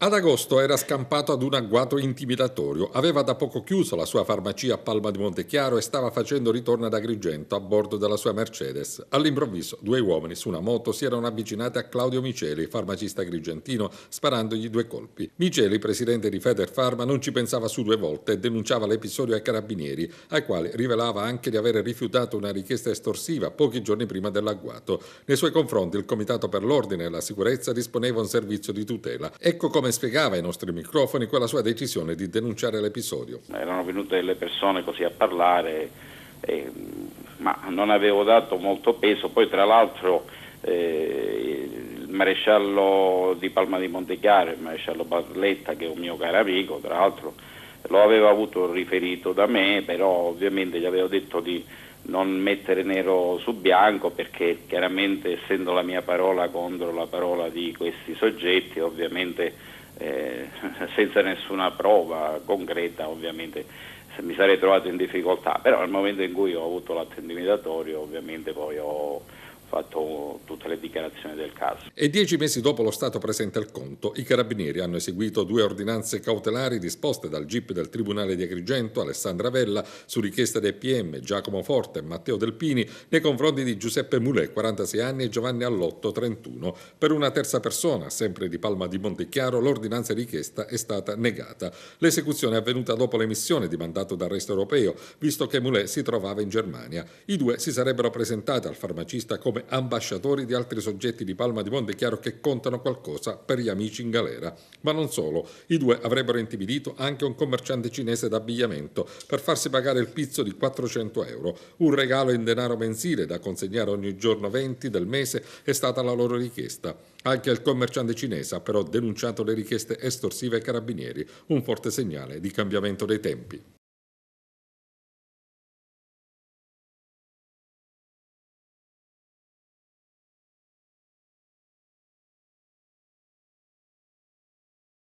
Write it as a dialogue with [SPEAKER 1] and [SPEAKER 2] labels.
[SPEAKER 1] Ad agosto era scampato ad un agguato intimidatorio, aveva da poco chiuso la sua farmacia a Palma di Montechiaro e stava facendo ritorno ad Agrigento a bordo della sua Mercedes. All'improvviso due uomini su una moto si erano avvicinati a Claudio Miceli, farmacista agrigentino, sparandogli due colpi. Miceli, presidente di Federfarma, non ci pensava su due volte e denunciava l'episodio ai carabinieri, ai quali rivelava anche di aver rifiutato una richiesta estorsiva pochi giorni prima dell'agguato. Nei suoi confronti il Comitato per l'Ordine e la Sicurezza disponeva un servizio di tutela. Ecco come spiegava ai nostri microfoni quella sua decisione di denunciare l'episodio.
[SPEAKER 2] Erano venute delle persone così a parlare, ma non avevo dato molto peso. Poi tra l'altro il maresciallo di Palma di Montechiaro, il maresciallo Barletta, che è un mio caro amico, tra l'altro lo aveva avuto riferito da me, però ovviamente gli avevo detto di non mettere nero su bianco, perché chiaramente essendo la mia parola contro la parola di questi soggetti, ovviamente senza nessuna prova concreta, ovviamente mi sarei trovato in difficoltà, però nel momento in cui ho avuto l'atto intimidatorio ovviamente poi ho fatto tutte le dichiarazioni del caso.
[SPEAKER 1] E 10 mesi dopo lo Stato presenta il conto, i carabinieri hanno eseguito 2 ordinanze cautelari disposte dal GIP del Tribunale di Agrigento, Alessandra Vella, su richiesta dei PM Giacomo Forte e Matteo Delpini, nei confronti di Giuseppe Mulè, 46 anni, e Giovanni Allotto, 31. Per una terza persona, sempre di Palma di Montechiaro, l'ordinanza richiesta è stata negata. L'esecuzione è avvenuta dopo l'emissione di mandato d'arresto europeo, visto che Mulè si trovava in Germania. I due si sarebbero presentati al farmacista come ambasciatori di altri soggetti di Palma di Montechiaro che contano qualcosa per gli amici in galera. Ma non solo, i due avrebbero intimidito anche un commerciante cinese d'abbigliamento per farsi pagare il pizzo di 400 euro. Un regalo in denaro mensile da consegnare ogni giorno 20 del mese è stata la loro richiesta. Anche il commerciante cinese ha però denunciato le richieste estorsive ai carabinieri, un forte segnale di cambiamento dei tempi.